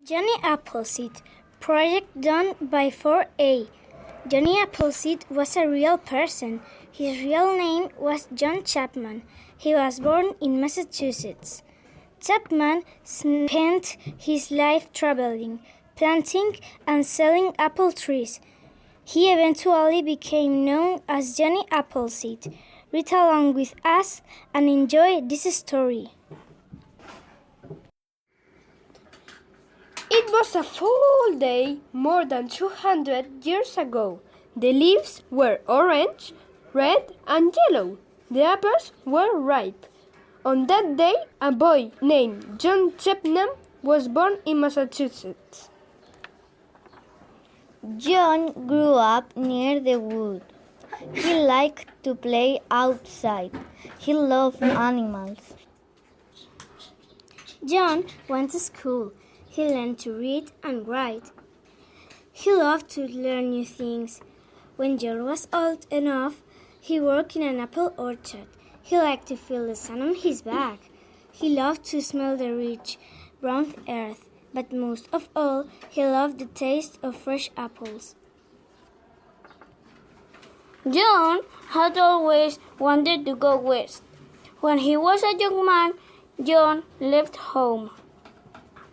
Johnny Appleseed, project done by 4A. Johnny Appleseed was a real person. His real name was John Chapman. He was born in Massachusetts. Chapman spent his life traveling, planting, and selling apple trees. He eventually became known as Johnny Appleseed. Read along with us and enjoy this story. It was a full day more than 200 years ago. The leaves were orange, red, and yellow. The apples were ripe. On that day, a boy named John Chapman was born in Massachusetts. John grew up near the wood. He liked to play outside. He loved animals. John went to school. He learned to read and write. He loved to learn new things. When John was old enough, he worked in an apple orchard. He liked to feel the sun on his back. He loved to smell the rich, brown earth. But most of all, he loved the taste of fresh apples. John had always wanted to go west. When he was a young man, John left home.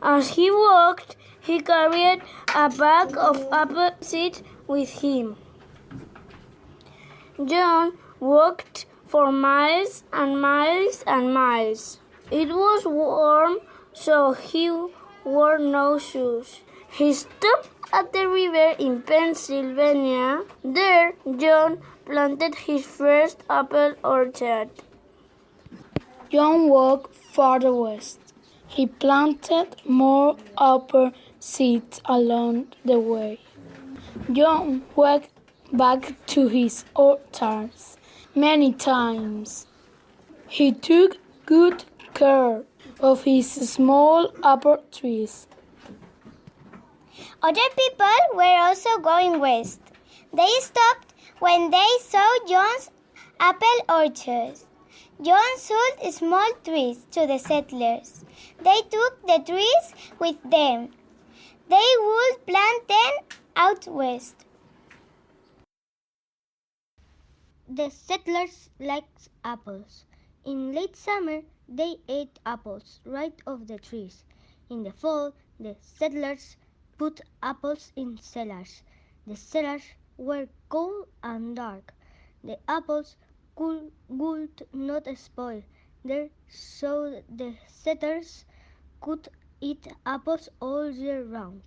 As he walked, he carried a bag of apple seeds with him. John walked for miles and miles and miles. It was warm, so he wore no shoes. He stopped at the river in Pennsylvania. There, John planted his first apple orchard. John walked farther west. He planted more apple seeds along the way. John went back to his orchards many times. He took good care of his small apple trees. Other people were also going west. They stopped when they saw John's apple orchards. John sold small trees to the settlers. They took the trees with them. They would plant them out west. The settlers liked apples. In late summer, they ate apples right off the trees. In the fall, the settlers put apples in cellars. The cellars were cold and dark. The apples would not spoil there, so the settlers could eat apples all year round.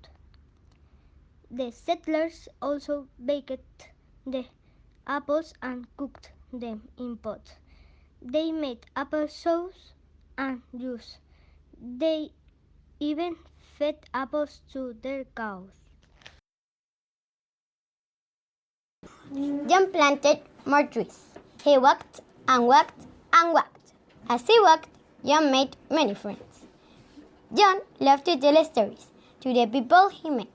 The settlers also baked the apples and cooked them in pots. They made apple sauce and juice. They even fed apples to their cows. John planted more trees. He walked and walked and walked. As he walked, John made many friends. John loved to tell stories to the people he met.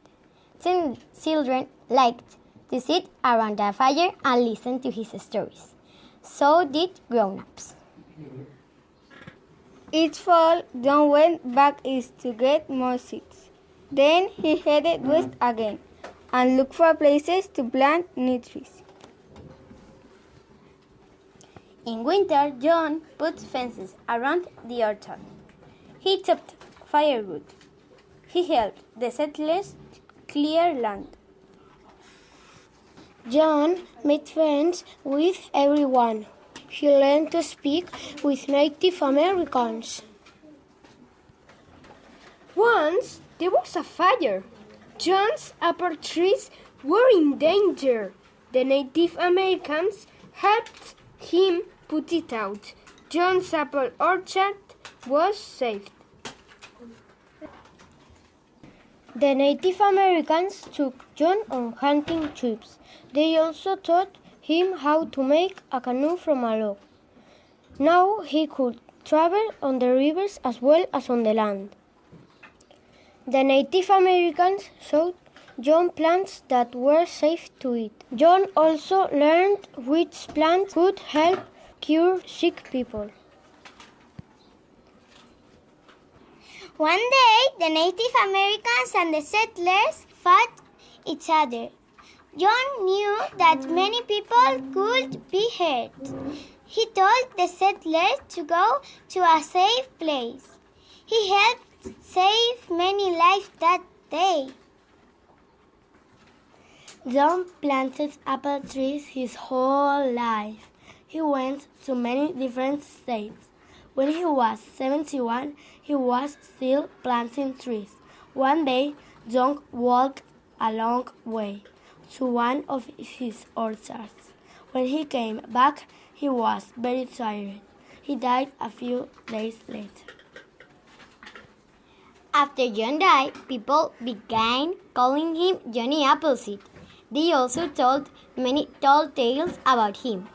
Some children liked to sit around a fire and listen to his stories. So did grown-ups. Each fall, John went back east to get more seeds. Then he headed west again and looked for places to plant new trees. In winter, John put fences around the orchard. He chopped firewood. He helped the settlers clear land. John made friends with everyone. He learned to speak with Native Americans. Once there was a fire. John's apple trees were in danger. The Native Americans helped him put it out. John's apple orchard was saved. The Native Americans took John on hunting trips. They also taught him how to make a canoe from a log. Now he could travel on the rivers as well as on the land. The Native Americans showed John plants that were safe to eat. John also learned which plants could help cure sick people. One day, the Native Americans and the settlers fought each other. John knew that many people could be hurt. He told the settlers to go to a safe place. He helped save many lives that day. John planted apple trees his whole life. He went to many different states. When he was 71, he was still planting trees. One day, John walked a long way to one of his orchards. When he came back, he was very tired. He died a few days later. After John died, people began calling him Johnny Appleseed. They also told many tall tales about him.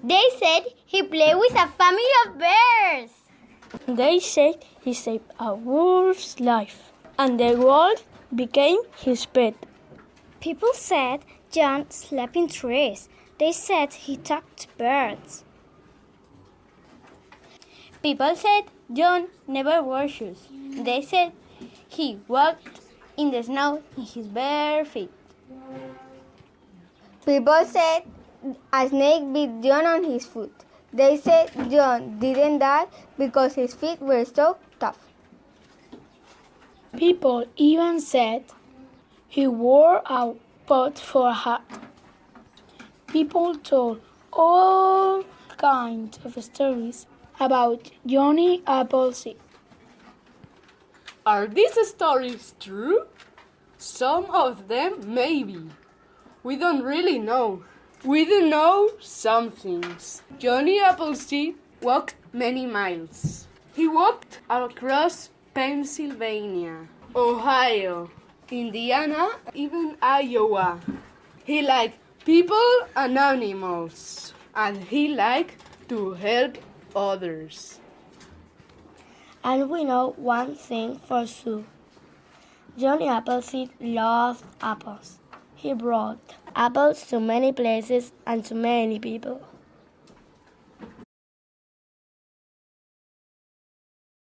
They said he played with a family of bears. They said he saved a wolf's life, and the wolf became his pet. People said John slept in trees. They said he talked to birds. People said John never wore shoes. They said he walked in the snow in his bare feet. People said a snake bit John on his foot. They said John didn't die because his feet were so tough. People even said he wore a pot for a hat. People told all kinds of stories about Johnny Appleseed. Are these stories true? Some of them maybe. We don't really know. We do know some things. Johnny Appleseed walked many miles. He walked across Pennsylvania, Ohio, Indiana, even Iowa. He liked people and animals, and he liked to help others. And we know one thing for sure. Johnny Appleseed loved apples. He brought apples to many places and to many people.